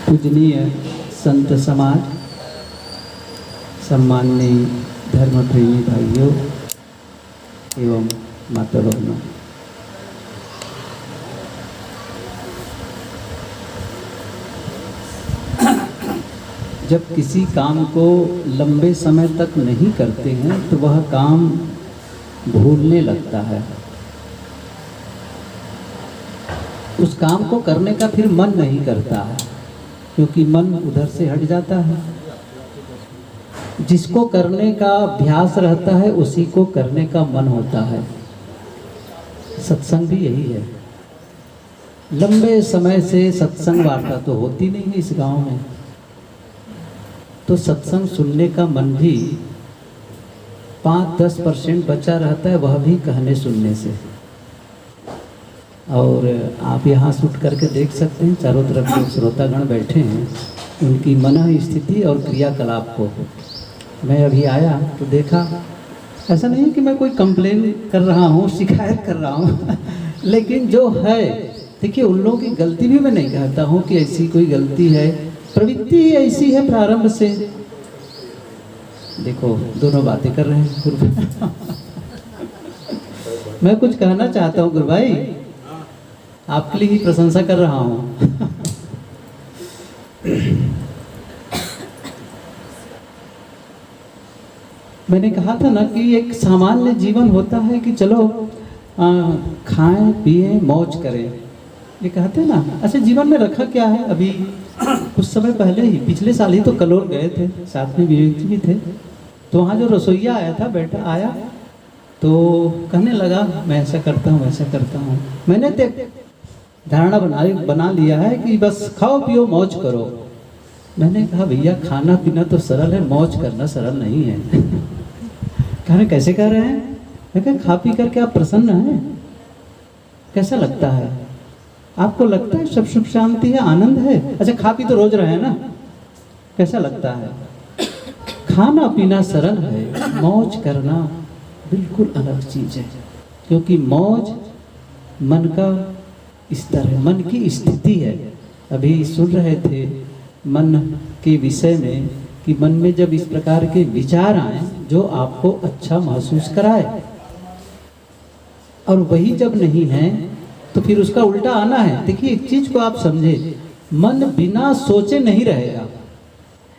पूजनीय संत समाज, सम्माननीय धर्म प्रेमी भाइयों एवं माता बहनों, जब किसी काम को लंबे समय तक नहीं करते हैं तो वह काम भूलने लगता है। उस काम को करने का फिर मन नहीं करता है, क्योंकि मन उधर से हट जाता है। जिसको करने का अभ्यास रहता है उसी को करने का मन होता है। सत्संग भी यही है। लंबे समय से सत्संग वार्ता तो होती नहीं है इस गांव में, तो सत्संग सुनने का मन भी 5-10% बचा रहता है, वह भी कहने सुनने से। और आप यहाँ सुट करके देख सकते हैं, चारों तरफ जो श्रोतागण बैठे हैं उनकी मन स्थिति और क्रियाकलाप को। मैं अभी आया तो देखा, ऐसा नहीं कि मैं कोई कंप्लेन कर रहा हूँ, शिकायत कर रहा हूँ लेकिन जो है, देखिए उन लोगों की गलती भी मैं नहीं कहता हूँ कि ऐसी कोई गलती है, प्रवृत्ति ही ऐसी है प्रारंभ से। देखो दोनों बातें कर रहे हैं गुरु मैं कुछ कहना चाहता हूँ गुरु भाई, आपके लिए ही प्रशंसा कर रहा हूँ मैंने कहा था ना कि एक सामान्य जीवन होता है कि चलो खाएं पिएं मौज करें, ये कहते हैं ना। अच्छा, जीवन में रखा क्या है? अभी कुछ समय पहले ही, पिछले साल ही तो कलोल गए थे, साथ में विवेक जी भी थे। तो वहाँ जो रसोइया आया था, बैठा आया तो कहने लगा मैं ऐसा करता हूँ वैसा करता हूँ। मैंने धारणा बना लिया है कि बस खाओ पियो मौज करो। मैंने कहा भैया खाना पीना तो सरल है, मौज करना सरल नहीं है कहने कैसे कह रहे हैं? मैं कहा खा पी करके आप प्रसन्न हैं, कैसा लगता है आपको? लगता है सब सुख शांति है, आनंद है? अच्छा खा पी तो रोज रहे हैं ना, कैसा लगता है? खाना पीना सरल है, मौज करना बिल्कुल अलग चीज है। क्योंकि मौज मन का स्तर है, मन की स्थिति है। अभी सुन रहे थे मन के विषय में कि मन में जब इस प्रकार के विचार आए जो आपको अच्छा महसूस कराए, और वही जब नहीं है तो फिर उसका उल्टा आना है। देखिए एक चीज को आप समझे, मन बिना सोचे नहीं रहेगा।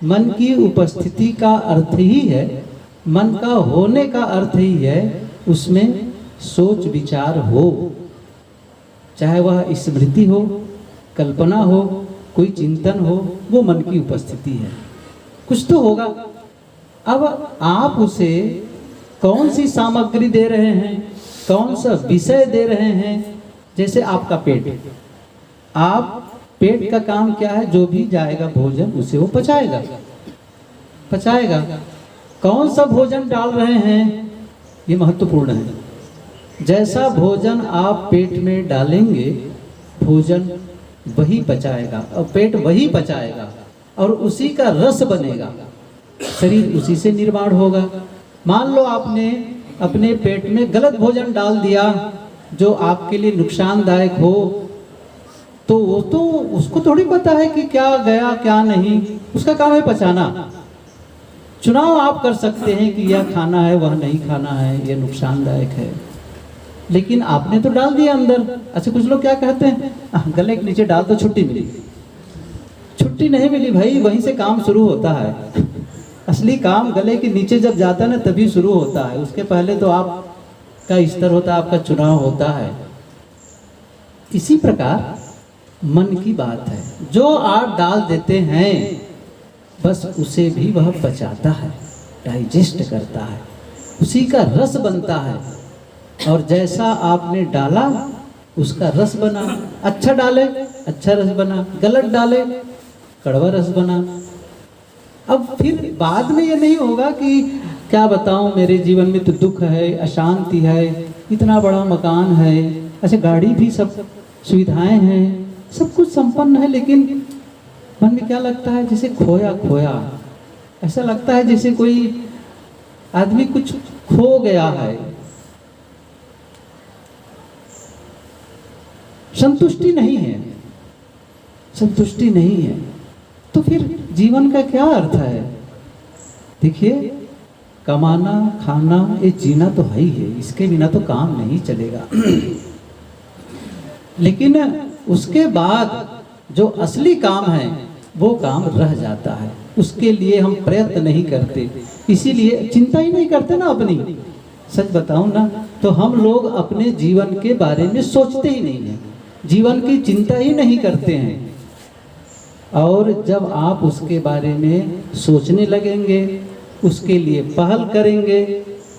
मन की उपस्थिति का अर्थ ही है, मन का होने का अर्थ ही है उसमें सोच विचार हो, चाहे वह स्मृति हो, कल्पना हो, कोई चिंतन हो, वो मन की उपस्थिति है। कुछ तो होगा। अब आप उसे कौन सी सामग्री दे रहे हैं, कौन सा विषय दे रहे हैं? जैसे आपका पेट, आप पेट का काम क्या है? जो भी जाएगा भोजन उसे वो पचाएगा। कौन सा भोजन डाल रहे हैं ये महत्वपूर्ण है। जैसा भोजन आप पेट में डालेंगे भोजन वही पचाएगा और पेट वही पचाएगा और उसी का रस बनेगा, शरीर उसी से निर्माण होगा। मान लो आपने अपने पेट में गलत भोजन डाल दिया जो आपके लिए नुकसानदायक हो, तो वो तो उसको थोड़ी पता है कि क्या गया क्या नहीं, उसका काम है पचाना। चुनाव आप कर सकते हैं कि यह खाना है वह नहीं खाना है, यह नुकसानदायक है, लेकिन आपने तो डाल दिया अंदर। अच्छा कुछ लोग क्या कहते हैं, गले के नीचे डाल तो छुट्टी मिली। छुट्टी नहीं मिली भाई, वहीं से काम शुरू होता है। असली काम गले के नीचे जब जाता है ना तभी शुरू होता है, उसके पहले तो आपका स्तर होता है, आपका चुनाव होता है। इसी प्रकार मन की बात है, जो आप डाल देते हैं बस उसे भी वह पचाता है, डाइजेस्ट करता है, उसी का रस बनता है। और जैसा आपने डाला उसका रस बना। अच्छा डाले अच्छा रस बना, गलत डाले कड़वा रस बना। अब फिर बाद में ये नहीं होगा कि क्या बताऊं मेरे जीवन में तो दुख है, अशांति है, इतना बड़ा मकान है, अच्छा गाड़ी भी सब सुविधाएं हैं, सब कुछ संपन्न है, लेकिन मन में क्या लगता है? जैसे खोया खोया, ऐसा लगता है जैसे कोई आदमी कुछ खो गया है। संतुष्टि नहीं है, संतुष्टि नहीं है। तो फिर जीवन का क्या अर्थ है? देखिए, कमाना खाना ये जीना तो है ही है, इसके बिना तो काम नहीं चलेगा। लेकिन उसके बाद जो असली काम है वो काम रह जाता है, उसके लिए हम प्रयत्न नहीं करते, इसीलिए चिंता ही नहीं करते ना अपनी। सच बताऊं ना तो हम लोग अपने जीवन के बारे में सोचते ही नहीं हैं, जीवन की चिंता ही नहीं करते हैं। और जब आप उसके बारे में सोचने लगेंगे, उसके लिए पहल करेंगे,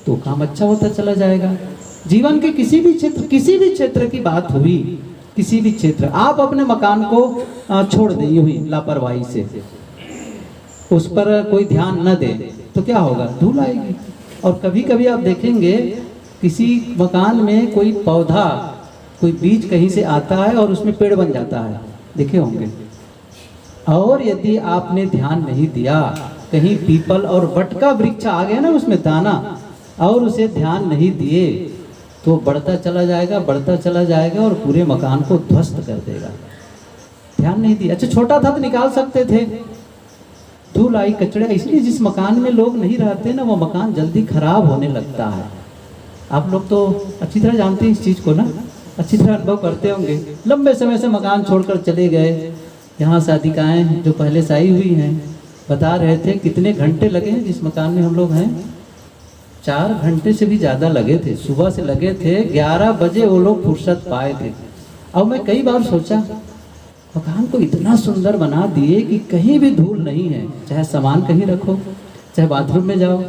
तो काम अच्छा होता चला जाएगा। जीवन के किसी भी क्षेत्र की बात हुई, किसी भी क्षेत्र, आप अपने मकान को छोड़ दें यूं ही लापरवाही से, उस पर कोई ध्यान न दे तो क्या होगा? धूल आएगी। और कभी कभी आप देखेंगे किसी मकान में कोई पौधा, कोई बीज कहीं से आता है और उसमें पेड़ बन जाता है, देखे होंगे। और यदि आपने ध्यान नहीं दिया, कहीं पीपल और वट का वृक्ष आ गया ना उसमें दाना, और उसे ध्यान नहीं दिए तो बढ़ता चला जाएगा, बढ़ता चला जाएगा और पूरे मकान को ध्वस्त कर देगा। ध्यान नहीं दिया। अच्छा, छोटा था तो निकाल सकते थे, धूल आई कचड़े, इसलिए जिस मकान में लोग नहीं रहते ना वो मकान जल्दी खराब होने लगता है। आप लोग तो अच्छी तरह जानते हैं इस चीज़ को ना, अच्छी तरह अनुभव करते होंगे। लंबे समय से मकान छोड़कर चले गए, यहाँ साधिकाएँ जो पहले से आई हुई हैं बता रहे थे कितने घंटे लगे हैं जिस मकान में हम लोग हैं, 4 घंटे से भी ज़्यादा लगे थे। सुबह से लगे थे, 11 बजे वो लोग फुर्सत पाए थे। अब मैं कई बार सोचा, मकान को इतना सुंदर बना दिए कि कहीं भी धूल नहीं है, चाहे सामान कहीं रखो, चाहे बाथरूम में जाओ,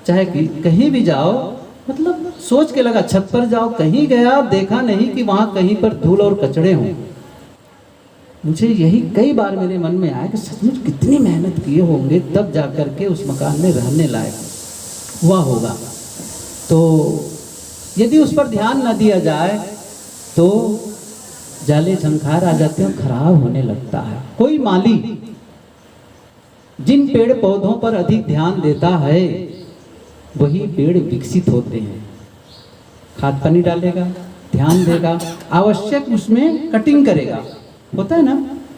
चाहे कहीं भी जाओ, मतलब सोच के लगा छत पर जाओ, कहीं गया देखा नहीं कि वहाँ कहीं पर धूल और कचड़े हों। मुझे यही कई बार मेरे मन में आया कि सचमुच कितनी मेहनत किए होंगे तब जा कर के उस मकान में रहने लायक हुआ होगा। तो यदि उस पर ध्यान न दिया जाए तो जाले झंखार आ जाते हैं, खराब होने लगता है। कोई माली जिन पेड़ पौधों पर अधिक ध्यान देता है वही पेड़ विकसित होते हैं। खाद पानी डालेगा, ध्यान देगा, आवश्यक उसमें कटिंग करेगा। होता है ना,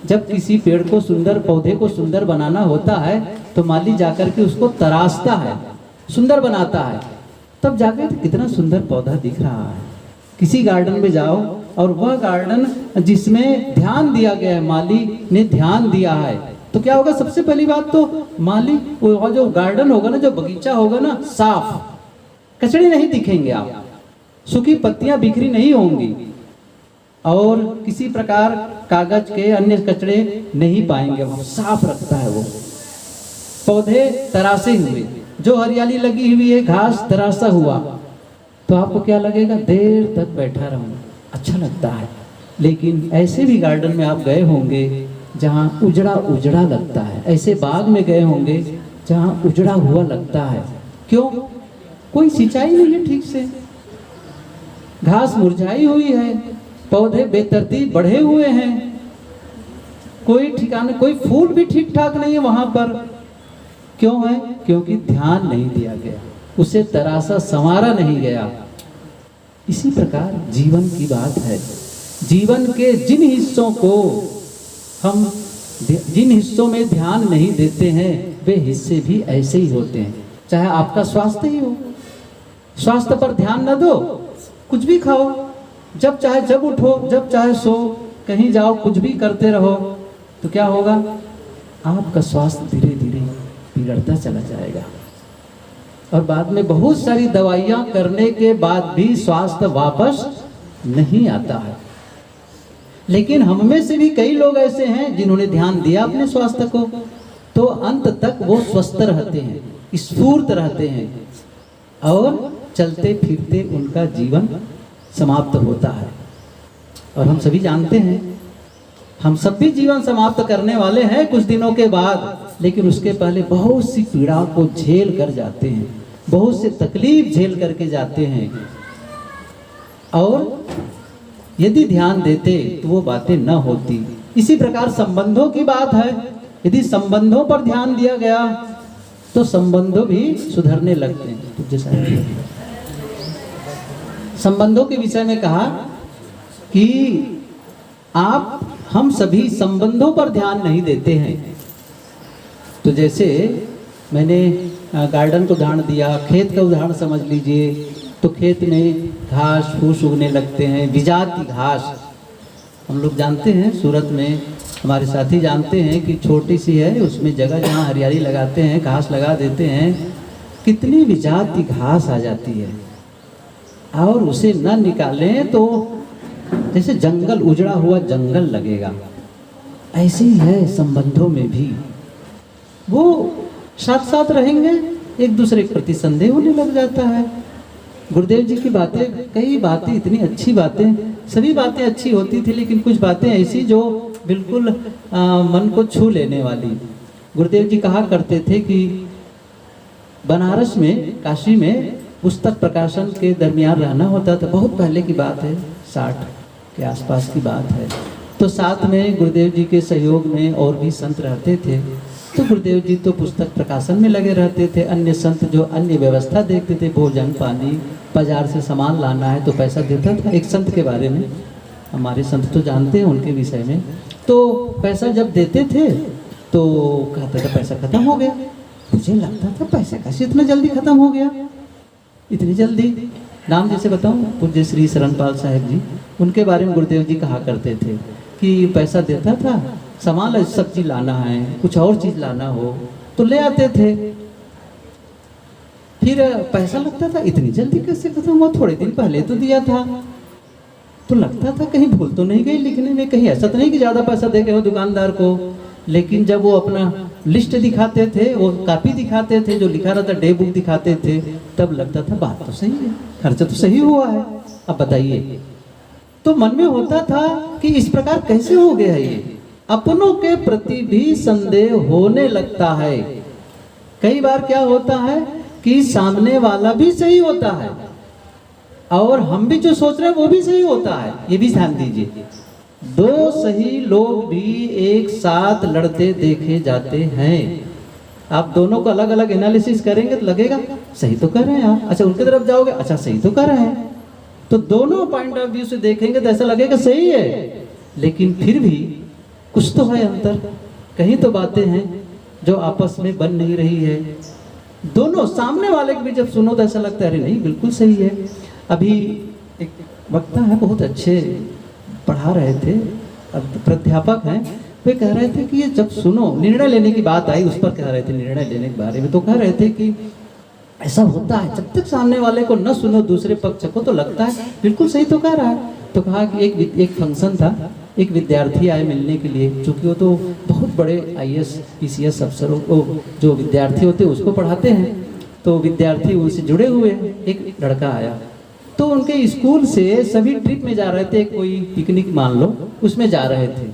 जब किसी पेड़ को सुंदर, पौधे को सुंदर बनाना होता है तो माली जाकर के उसको तराशता है, सुंदर बनाता है, तब जाकर कितना सुंदर पौधा दिख रहा है। किसी गार्डन में जाओ और वह गार्डन जिसमें ध्यान दिया गया है, माली ने ध्यान दिया है, तो क्या होगा? सबसे पहली बात तो माली, वो जो गार्डन होगा ना, जो बगीचा होगा ना, साफ, कचड़े नहीं दिखेंगे, आप सूखी पत्तियां बिखरी नहीं होंगी और किसी प्रकार कागज के अन्य कचड़े नहीं पाएंगे, वहाँ साफ रखता है वो। पौधे तरासे हुए, जो हरियाली लगी हुई है, घास तरासा हुआ, तो आपको क्या लगेगा? देर तक बैठा रहूँगा, अच्छा लगता है। लेकिन ऐसे भी गार्डन में आप गए होंगे जहाँ उजड़ा उजड़ा लगता है, ऐसे बाग में गए होंगे जहाँ उजड़ा हुआ लगता है। क्यों? कोई सिंचाई नहीं है ठीक से, घास मुरझाई हुई है, पौधे बेतरतीब बढ़े हुए हैं, कोई ठिकाने, कोई फूल भी ठीक ठाक नहीं है वहां पर। क्यों है? क्योंकि ध्यान नहीं दिया गया, उसे तरासा संवारा नहीं गया। इसी प्रकार जीवन की बात है। जीवन के जिन हिस्सों को हम, जिन हिस्सों में ध्यान नहीं देते हैं वे हिस्से भी ऐसे ही होते हैं। चाहे आपका स्वास्थ्य ही हो, स्वास्थ्य पर ध्यान न दो, कुछ भी खाओ, जब चाहे जब उठो, जब चाहे सो, कहीं जाओ, कुछ भी करते रहो, तो क्या होगा? आपका स्वास्थ्य धीरे धीरे बिगड़ता चला जाएगा और बाद में बहुत सारी दवाइयां करने के बाद भी स्वास्थ्य वापस नहीं आता है। लेकिन हम में से भी कई लोग ऐसे हैं जिन्होंने ध्यान दिया अपने स्वास्थ्य को, तो अंत तक वो स्वस्थ रहते हैं, स्फूर्त रहते हैं और चलते फिरते उनका जीवन समाप्त होता है। और हम सभी जानते हैं, हम सब भी जीवन समाप्त करने वाले हैं कुछ दिनों के बाद, लेकिन उसके पहले बहुत सी पीड़ाओं को झेल कर जाते हैं, बहुत से तकलीफ झेल करके जाते हैं। और यदि ध्यान देते तो वो बातें न होती। इसी प्रकार संबंधों की बात है, यदि संबंधों पर ध्यान दिया गया तो संबंधों भी सुधरने लगते हैं। तो जैसा संबंधों के विषय में कहा कि हम सभी संबंधों पर ध्यान नहीं देते हैं, तो जैसे मैंने गार्डन को उदाहरण दिया, खेत का उदाहरण समझ लीजिए। तो खेत में घास फूस उगने लगते हैं, विजाति घास। हम लोग जानते हैं सूरत में, हमारे साथी जानते हैं कि छोटी सी है, उसमें जगह जहाँ हरियाली लगाते हैं, घास लगा देते हैं, कितनी विजाति घास आ जाती है। और उसे न निकालें तो जैसे जंगल, उजड़ा हुआ जंगल लगेगा। ऐसे ही है संबंधों में भी, वो साथ साथ रहेंगे, एक दूसरे के प्रति संदेह होने लग जाता है। गुरुदेव जी की बातें, कई बातें, इतनी अच्छी बातें, सभी बातें अच्छी होती थी, लेकिन कुछ बातें ऐसी जो बिल्कुल मन को छू लेने वाली। गुरुदेव जी कहा करते थे कि बनारस में, काशी में पुस्तक प्रकाशन के दरमियान रहना होता था। बहुत पहले की बात है, 60 के आसपास की बात है। तो साथ में गुरुदेव जी के सहयोग में और भी संत रहते थे। तो गुरुदेव जी तो पुस्तक प्रकाशन में लगे रहते थे। अन्य संत जो अन्य व्यवस्था देखते थे, भोजन पानी, बाजार से सामान लाना है तो पैसा देता था। एक संत के बारे में, हमारे संत तो जानते हैं उनके विषय में, तो पैसा जब देते थे तो कहता था पैसा खत्म हो गया। मुझे लगता था पैसा कैसे इतना जल्दी खत्म हो गया, इतनी जल्दी। नाम जैसे बताऊं, पूज्य श्री शरणपाल साहिब जी, उनके बारे में गुरुदेव जी कहा करते थे कि पैसा देता था, सामान सब्जी लाना है, कुछ और चीज़ लाना हो तो ले आते थे। फिर पैसा लगता था इतनी जल्दी कैसे खत्म हुआ, थोड़े दिन पहले तो दिया था। तो लगता था कहीं भूल तो नहीं गई लिखने में, कहीं ऐसा तो नहीं कि ज़्यादा पैसा दे गए हो दुकानदार को। लेकिन जब वो अपना लिस्ट दिखाते थे, वो कॉपी दिखाते थे, जो लिखा रहता डे बुक दिखाते थे, तब लगता था बात तो सही है, खर्चा तो सही हुआ है। अब बताइए, तो मन में होता था कि इस प्रकार कैसे हो गया है ये। अपनों के प्रति भी संदेह होने लगता है। कई बार क्या होता है कि सामने वाला भी सही होता है और हम भी जो सोच रहे हैं वो भी सही होता है। ये भी ध्यान दीजिए, दो सही लोग भी एक साथ लड़ते देखे जाते हैं। आप दोनों को अलग अलग एनालिसिस करेंगे तो लगेगा सही तो कर रहे हैं आप, अच्छा उनकी तरफ जाओगे, अच्छा सही तो कर रहे हैं। तो दोनों पॉइंट ऑफ व्यू से देखेंगे तो ऐसा लगेगा सही है, लेकिन फिर भी कुछ तो है अंतर, कहीं तो बातें हैं जो आपस में बन नहीं रही है। दोनों सामने वाले के भी जब सुनो तो ऐसा लगता है अरे नहीं बिल्कुल सही है। अभी एक वक्ता है, बहुत अच्छे पढ़ा रहे थे, अब प्राध्यापक हैं, वे कह रहे थे कि ये जब सुनो, निर्णय लेने की बात आई, उस पर कह रहे थे निर्णय लेने के बारे में, तो कह रहे थे कि ऐसा होता है जब तक सामने वाले को न सुनो दूसरे पक्ष को तो लगता है बिल्कुल सही तो कह रहा है। तो कहा कि एक फंक्शन था, एक विद्यार्थी आए मिलने के लिए, चूँकि वो तो बहुत बड़े IAS PCS अफसरों को, जो विद्यार्थी होते हैं उसको पढ़ाते हैं, तो विद्यार्थी उनसे जुड़े हुए हैं। एक लड़का आया, तो उनके स्कूल से सभी ट्रिप में जा रहे थे, कोई पिकनिक मान लो, उसमें जा रहे थे,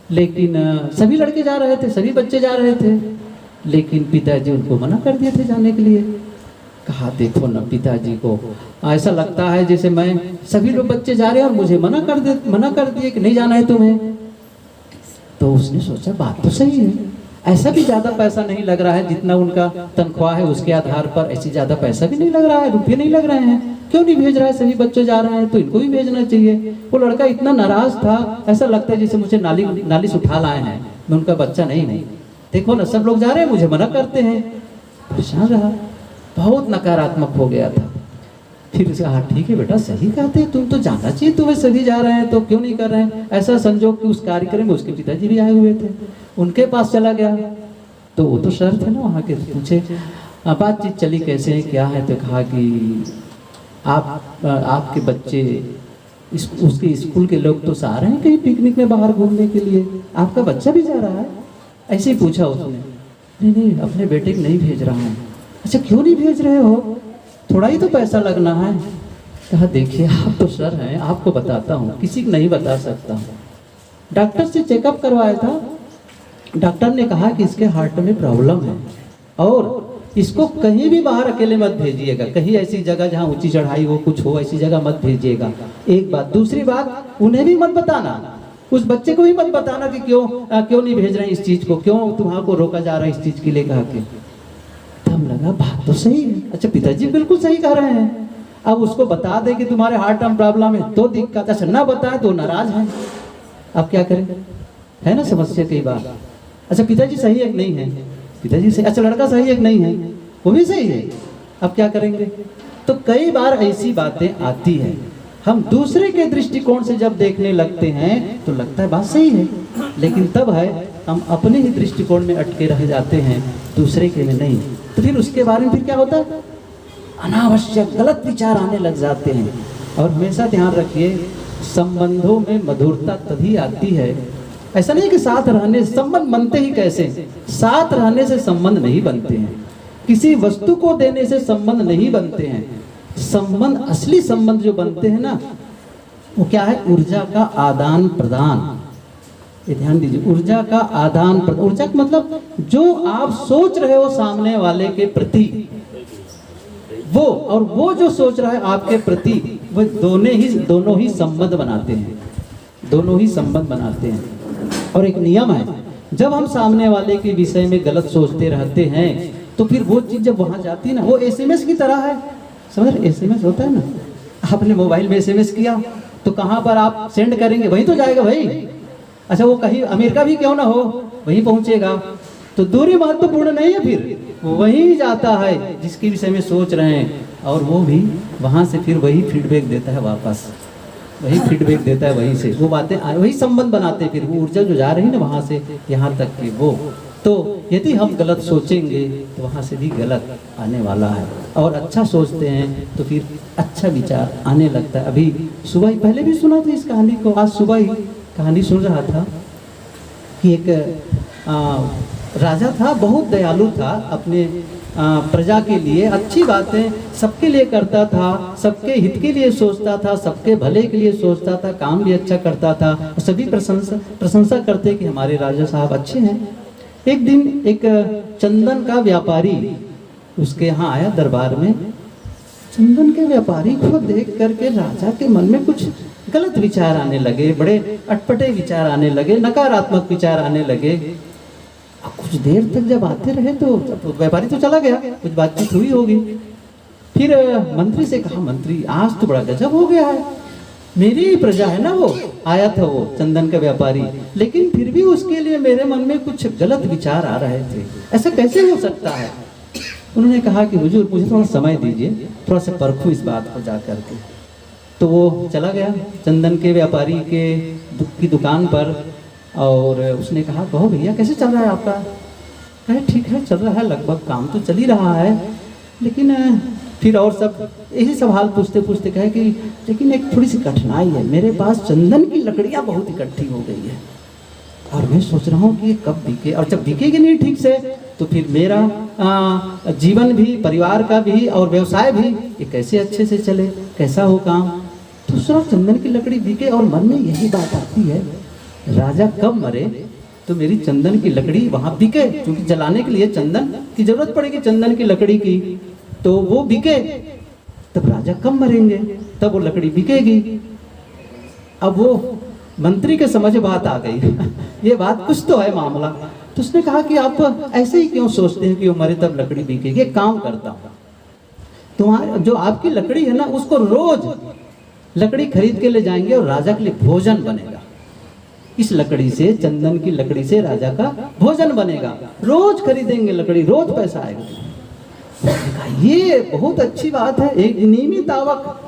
लेकिन सभी लड़के जा रहे थे, सभी बच्चे जा रहे थे, लेकिन पिताजी उनको मना कर दिए थे जाने के लिए। कहा देखो ना, पिताजी को ऐसा लगता है जैसे मैं, सभी लोग बच्चे जा रहे हैं और मुझे मना कर दिए कि नहीं जाना है तुम्हें। तो उसने सोचा बात तो सही है, ऐसा भी ज़्यादा पैसा नहीं लग रहा है जितना उनका तनख्वाह है, उसके आधार पर ऐसी ज़्यादा पैसा भी नहीं लग रहा है, रुपये नहीं लग रहे हैं, क्यों नहीं भेज रहा है, सभी बच्चे जा रहे हैं तो इनको भी भेजना चाहिए। वो लड़का इतना नाराज था, ऐसा लगता है जैसे मुझे नालिश उठा लाए हैं, मैं उनका बच्चा नहीं। देखो ना सब लोग जा रहे हैं, मुझे मना करते हैं। परेशान रहा, बहुत नकारात्मक हो गया था। फिर उसे कहा ठीक है बेटा, सही कहते हैं, तुम तो जाना चाहिए, तुम्हें सभी जा रहे हैं तो क्यों नहीं कर रहे हैं। ऐसा संजोग कि उस कार्यक्रम में उसके पिताजी भी आए हुए थे, उनके पास चला गया, तो वो तो सर थे ना वहाँ के, पूछे बातचीत चली कैसे है क्या है। तो कहा कि आपके बच्चे उसके स्कूल के लोग तो आ रहे हैं कहीं पिकनिक में बाहर घूमने के लिए, आपका बच्चा भी जा रहा है। ऐसे ही पूछा उसने, नहीं अपने बेटे को नहीं भेज रहा हूँ। अच्छा क्यों नहीं भेज रहे हो, थोड़ा ही तो पैसा लगना है। कहा देखिए आप तो सर हैं, आपको बताता हूँ, किसी को नहीं बता सकता हूँ। डॉक्टर से चेकअप करवाया था, डॉक्टर ने कहा कि इसके हार्ट में प्रॉब्लम है और इसको कहीं भी बाहर अकेले मत भेजिएगा, कहीं ऐसी जगह जहाँ ऊंची चढ़ाई हो, कुछ हो, ऐसी जगह मत भेजिएगा। एक बात, दूसरी बात, उन्हें भी मत बताना, उस बच्चे को भी मत बताना कि क्यों नहीं भेज रहे हैं इस चीज को, क्यों तुम्हारा को रोका जा रहा है इस चीज के लिए। कहा के तब लगा बात तो सही है, अच्छा पिताजी बिल्कुल सही कह रहे हैं। अब उसको बता दे कि तुम्हारे हार्ट में प्रॉब्लम है तो दिक्कत, अच्छा ना बताए तो नाराज है। अब क्या करें, है ना समस्या कई बार। अच्छा पिताजी सही है कि नहीं है, पिताजी से, अच्छा लड़का सही है कि नहीं है, वो भी सही है, अब क्या करेंगे। तो कई बार ऐसी बातें आती है, हम दूसरे के दृष्टिकोण से जब देखने लगते हैं तो लगता है बात सही है, लेकिन तब है हम अपने ही दृष्टिकोण में अटके रह जाते हैं, दूसरे के में नहीं। तो फिर उसके बारे में फिर क्या होता है, अनावश्यक गलत विचार आने लग जाते हैं। और हमेशा ध्यान रखिए, संबंधों में मधुरता तभी आती है, ऐसा नहीं कि साथ रहने से संबंध बनते ही कैसे, साथ रहने से संबंध नहीं बनते हैं, किसी वस्तु को देने से संबंध नहीं बनते हैं। संबंध, असली संबंध जो बनते हैं ना, वो क्या है, ऊर्जा का आदान प्रदान। ये ध्यान दीजिए, ऊर्जा का आदान प्रदान। ऊर्जा का मतलब जो आप सोच रहे हो सामने वाले के प्रति, वो और वो जो सोच रहा है आपके प्रति, वो दोनों ही संबंध बनाते हैं, दोनों ही संबंध बनाते हैं। और एक नियम है, जब हम सामने वाले के विषय में गलत सोचते रहते हैं तो फिर वो चीज जब वहां जाती है ना, वो एसएमएस की तरह है, समझ रहे, एसएमएस होता है ना, आपने मोबाइल में एसएमएस किया तो कहां पर आप सेंड करेंगे, वहीं तो जाएगा भाई। अच्छा वो कहीं अमेरिका भी क्यों ना हो, वहीं पहुंचेगा। तो दूरी महत्वपूर्ण नहीं है, फिर वही जाता है जिसके विषय में सोच रहे हैं, और वो भी वहां से फिर वही फीडबैक देता है वापस, वही फीडबैक देता है, वहीं से वो बातें, वही संबंध बनाते हैं। फिर वो ऊर्जा जो जा रही है ना वहां से यहाँ तक कि वो, तो यदि हम गलत सोचेंगे तो वहाँ से भी गलत आने वाला है, और अच्छा सोचते हैं तो फिर अच्छा विचार आने लगता है। अभी सुबह ही, पहले भी सुना था इस कहानी को, आज सुबह ही कहानी सुन रहा था कि एक राजा था, बहुत दयालु था, अपने प्रजा के लिए अच्छी बातें सबके लिए करता था, सबके हित के लिए सोचता था, सबके भले के लिए सोचता था, काम भी अच्छा करता था, और सभी प्रशंसा करते कि हमारे राजा साहब अच्छे हैं। एक दिन एक चंदन का व्यापारी उसके यहाँ आया दरबार में। चंदन के व्यापारी को देख करके राजा के मन में कुछ गलत विचार आने लगे, बड़े अटपटे विचार आने लगे, नकारात्मक विचार आने लगे। अब कुछ देर तक जब आते रहे तो व्यापारी तो चला गया, कुछ बातचीत हुई होगी। फिर मंत्री से कहा, मंत्री आज तो बड़ा गजब हो गया है, मेरी ही प्रजा है ना, वो आया था वो चंदन का व्यापारी, लेकिन फिर भी उसके लिए मेरे मन में कुछ गलत विचार आ रहे थे, ऐसा कैसे हो सकता है। उन्होंने कहा कि हुजूर मुझे थोड़ा समय दीजिए, थोड़ा सा परखूं इस बात को जा करके। तो वो चला गया चंदन के व्यापारी की दुकान पर, और उसने कहा, कहो भैया कैसे चल रहा है आपका। कहे ठीक है, चल रहा है, लगभग काम तो चल ही रहा है, लेकिन फिर और सब यही सवाल पूछते पूछते कहे कि लेकिन एक थोड़ी सी कठिनाई है, मेरे पास चंदन की लकड़ियाँ बहुत इकट्ठी हो गई है, और मैं सोच रहा हूँ कि ये कब बिके, और जब बिकेगी नहीं ठीक से तो फिर मेरा जीवन भी, परिवार का भी और व्यवसाय भी, ये कैसे अच्छे से चले, कैसा हो काम। तो सिर्फ चंदन की लकड़ी बिके, और मन में यही बात आती है, राजा कब मरे तो मेरी चंदन की लकड़ी वहाँ बिके, क्योंकि जलाने के लिए चंदन की जरूरत पड़ेगी, चंदन की लकड़ी की, तो वो बिके, तब राजा कब मरेंगे, तब वो लकड़ी बिकेगी। अब वो मंत्री के समझ बात आ गई ये बात कुछ तो है मामला। तो उसने कहा कि आप ऐसे ही क्यों सोचते हैं कि वो मरे तब लकड़ी बिकेगी। एक काम करता हूँ, तुम्हारे जो आपकी लकड़ी है ना, उसको रोज लकड़ी खरीद के ले जाएंगे और राजा के लिए भोजन बनेगा। इस लकड़ी से, चंदन की लकड़ी से राजा का भोजन बनेगा, रोज खरीदेंगे लकड़ी, रोज पैसा आएगा। ये बहुत अच्छी बात है, एक नियमित आवक,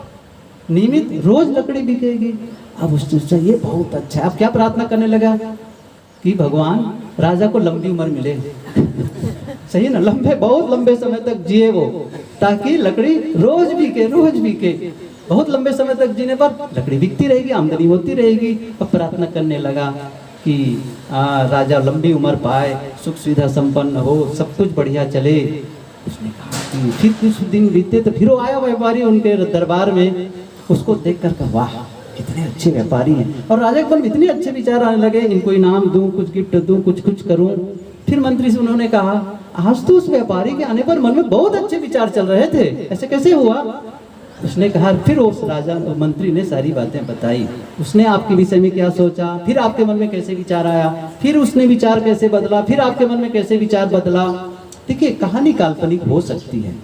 नियमित रोज लकड़ी बिकेगी। अब उसने सोचा ये बहुत अच्छा है। अब क्या प्रार्थना करने लगा कि भगवान राजा को लंबी उम्र मिले सही है ना, लंबे, बहुत लंबे समय तक जिए वो, ताकि लकड़ी रोज बिके, रोज बिके। बहुत लंबे समय तक जीने पर लकड़ी बिकती रहेगी, आमदनी होती रहेगी। अब प्रार्थना करने लगा कि राजा लंबी उम्र पाए, सुख सुविधा संपन्न हो, सब कुछ बढ़िया चले। उसने कहा कि फिर कुछ दिन बीते तो फिर वो आया व्यापारी उनके दरबार में, उसको देख कर वाह कितने अच्छे व्यापारी हैं। और राजा के मन में इतने अच्छे विचार आने लगे, इनको इनाम दूं, कुछ गिफ्ट दूं, कुछ कुछ करूं। फिर मंत्री से उन्होंने कहा, आज तो उस व्यापारी के आने पर मन में बहुत अच्छे विचार चल रहे थे, ऐसे कैसे हुआ। उसने कहा, फिर उस राजा मंत्री ने सारी बातें बताई, उसने आपके विषय में क्या सोचा, फिर आपके मन में कैसे विचार आया, फिर उसने विचार कैसे बदला, फिर आपके मन में कैसे विचार बदला। देखिए कहानी काल्पनिक हो सकती है,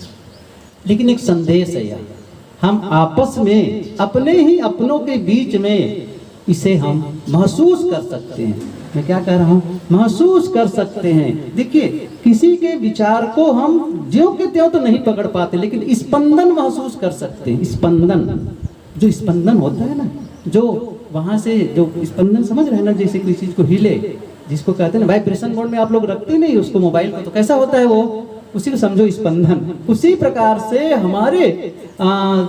लेकिन एक संदेश है यार, हम आपस में अपने ही अपनों के बीच में इसे हम महसूस कर सकते हैं। मैं क्या कह रहा हूँ, महसूस कर सकते हैं। देखिए किसी के विचार को हम ज्यों के त्यों तो नहीं पकड़ पाते, लेकिन स्पंदन महसूस कर सकते हैं। स्पंदन, जो स्पंदन होता है ना, जो वहां से जो स्पंदन समझ रहे हैं ना, जैसे किसी चीज को हिले, जिसको कहते हैं ना वाइब्रेशन मोड में आप लोग रखते नहीं उसको मोबाइल को, तो कैसा होता है वो, उसी को समझो स्पंदन। उसी प्रकार से हमारे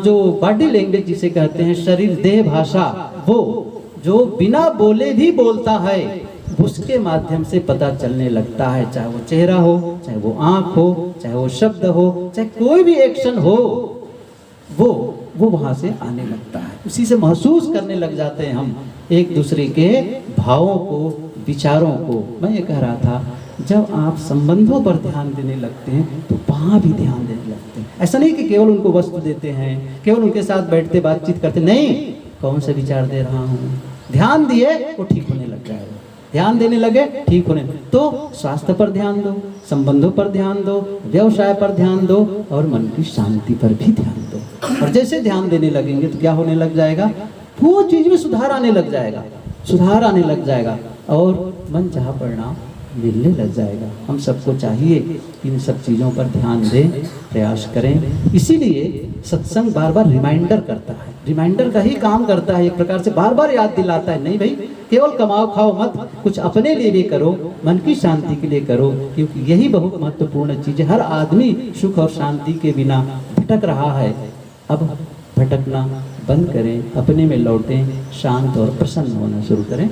जो बॉडी लैंग्वेज जिसे कहते हैं, शरीर देह भाषा, वो जो बिना बोले भी बोलता है, उसके माध्यम से पता चलने लगता है। चाहे वो चेहरा हो, चाहे वो आंख हो, चाहे वो शब्द हो, चाहे कोई भी एक्शन हो, वो वहां से आने लगता है। उसी से महसूस करने लग जाते हैं हम एक दूसरे के भावों को, विचारों को। मैं ये कह रहा था, जब आप संबंधों पर ध्यान देने लगते हैं तो वहां भी ध्यान देने लगते हैं। ऐसा नहीं कि केवल उनको वस्तु देते हैं, केवल उनके साथ बैठते बातचीत करते, नहीं, कौन सा विचार दे रहा हूँ, ध्यान दिए वो ठीक होने लग जाएगा। ध्यान देने लगे ठीक होने, तो स्वास्थ्य पर ध्यान दो, संबंधों पर ध्यान दो, व्यवसाय पर ध्यान दो, और मन की शांति पर भी ध्यान दो। और जैसे ध्यान देने लगेंगे तो क्या होने लग जाएगा, वो चीज में सुधार आने लग जाएगा, सुधार आने लग जाएगा, और मन चाहा परिणाम मिलने लग जाएगा। हम सबको चाहिए इन सब चीज़ों पर ध्यान दें, प्रयास करें। इसीलिए सत्संग बार बार रिमाइंडर करता है, रिमाइंडर का ही काम करता है, एक प्रकार से बार बार याद दिलाता है, नहीं भाई केवल कमाओ खाओ मत, कुछ अपने लिए भी करो, मन की शांति के लिए करो, क्योंकि यही बहुत महत्वपूर्ण चीज़ है। हर आदमी सुख और शांति के बिना भटक रहा है। अब भटकना बंद करें, अपने में लौटें, शांत और प्रसन्न होना शुरू करें।